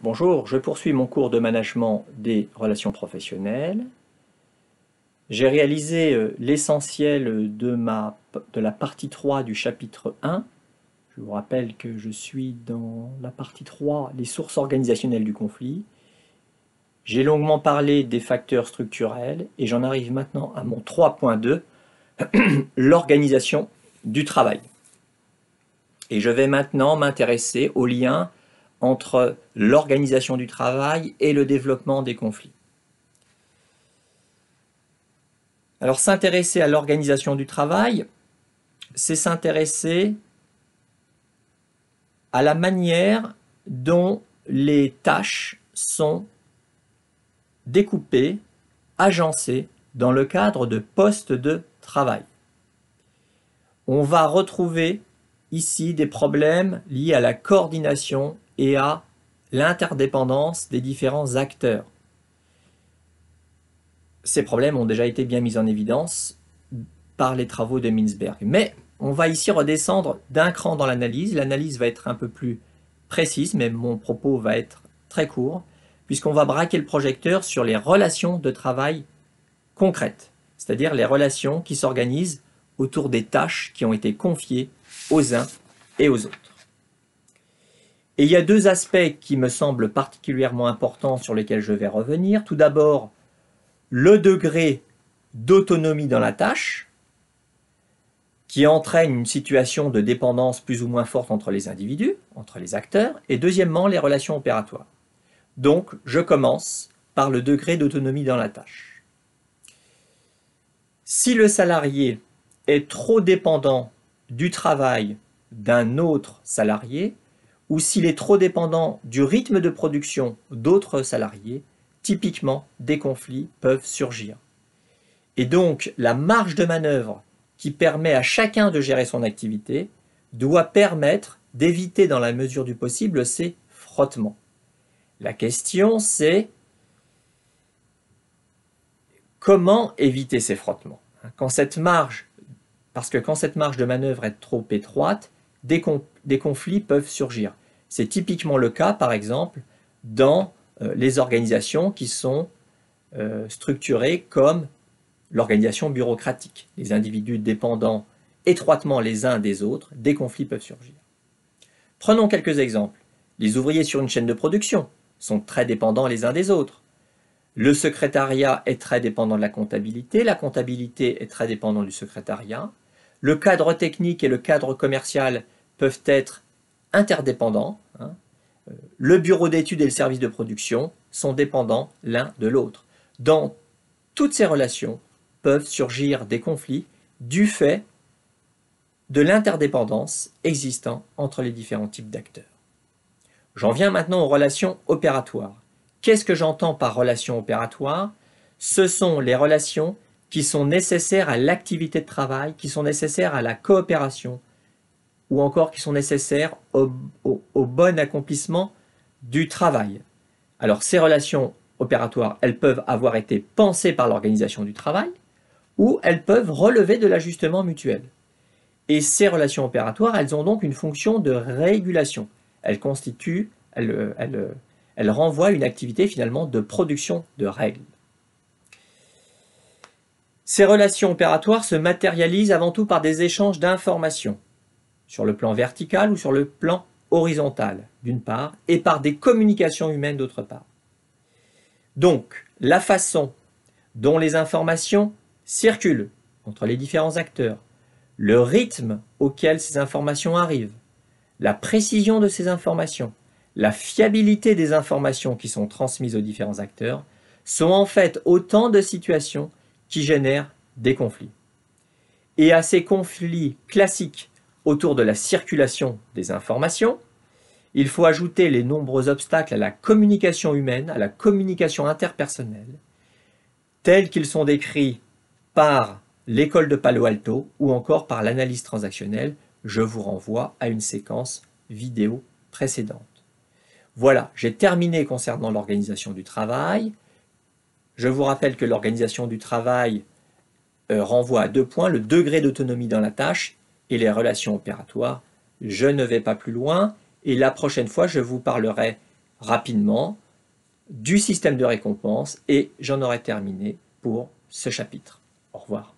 Bonjour, je poursuis mon cours de management des relations professionnelles. J'ai réalisé l'essentiel de la partie 3 du chapitre 1. Je vous rappelle que je suis dans la partie 3, les sources organisationnelles du conflit. J'ai longuement parlé des facteurs structurels et j'en arrive maintenant à mon 3.2, l'organisation du travail. Et je vais maintenant m'intéresser au lien entre l'organisation du travail et le développement des conflits. Alors s'intéresser à l'organisation du travail, c'est s'intéresser à la manière dont les tâches sont découpées, agencées dans le cadre de postes de travail. On va retrouver ici des problèmes liés à la coordination et à l'interdépendance des différents acteurs. Ces problèmes ont déjà été bien mis en évidence par les travaux de Mintzberg. Mais on va ici redescendre d'un cran dans l'analyse. L'analyse va être un peu plus précise, mais mon propos va être très court, puisqu'on va braquer le projecteur sur les relations de travail concrètes, c'est-à-dire les relations qui s'organisent autour des tâches qui ont été confiées aux uns et aux autres. Et il y a deux aspects qui me semblent particulièrement importants sur lesquels je vais revenir. Tout d'abord, le degré d'autonomie dans la tâche, qui entraîne une situation de dépendance plus ou moins forte entre les individus, entre les acteurs, et deuxièmement, les relations opératoires. Donc, je commence par le degré d'autonomie dans la tâche. Si le salarié est trop dépendant du travail d'un autre salarié, ou s'il est trop dépendant du rythme de production d'autres salariés, typiquement, des conflits peuvent surgir. Et donc, la marge de manœuvre qui permet à chacun de gérer son activité doit permettre d'éviter dans la mesure du possible ces frottements. La question, c'est comment éviter ces frottements ? Parce que quand cette marge de manœuvre est trop étroite, des conflits peuvent surgir. C'est typiquement le cas, par exemple, dans les organisations qui sont structurées comme l'organisation bureaucratique. Les individus dépendant étroitement les uns des autres, des conflits peuvent surgir. Prenons quelques exemples. Les ouvriers sur une chaîne de production sont très dépendants les uns des autres. Le secrétariat est très dépendant de la comptabilité est très dépendant du secrétariat. Le cadre technique et le cadre commercial peuvent être interdépendants. Le bureau d'études et le service de production sont dépendants l'un de l'autre. Dans toutes ces relations peuvent surgir des conflits du fait de l'interdépendance existant entre les différents types d'acteurs. J'en viens maintenant aux relations opératoires. Qu'est-ce que j'entends par relations opératoires? Ce sont les relations qui sont nécessaires à l'activité de travail, qui sont nécessaires à la coopération, ou encore qui sont nécessaires au bon accomplissement du travail. Alors ces relations opératoires, elles peuvent avoir été pensées par l'organisation du travail, ou elles peuvent relever de l'ajustement mutuel. Et ces relations opératoires, elles ont donc une fonction de régulation. Elles renvoient une activité finalement de production de règles. Ces relations opératoires se matérialisent avant tout par des échanges d'informations, sur le plan vertical ou sur le plan horizontal, d'une part, et par des communications humaines, d'autre part. Donc, la façon dont les informations circulent entre les différents acteurs, le rythme auquel ces informations arrivent, la précision de ces informations, la fiabilité des informations qui sont transmises aux différents acteurs, sont en fait autant de situations qui génèrent des conflits. Et à ces conflits classiques autour de la circulation des informations, il faut ajouter les nombreux obstacles à la communication humaine, à la communication interpersonnelle, tels qu'ils sont décrits par l'école de Palo Alto ou encore par l'analyse transactionnelle. Je vous renvoie à une séquence vidéo précédente. Voilà, j'ai terminé concernant l'organisation du travail. Je vous rappelle que l'organisation du travail renvoie à deux points, le degré d'autonomie dans la tâche et les relations opératoires. Je ne vais pas plus loin et la prochaine fois, je vous parlerai rapidement du système de récompense et j'en aurai terminé pour ce chapitre. Au revoir.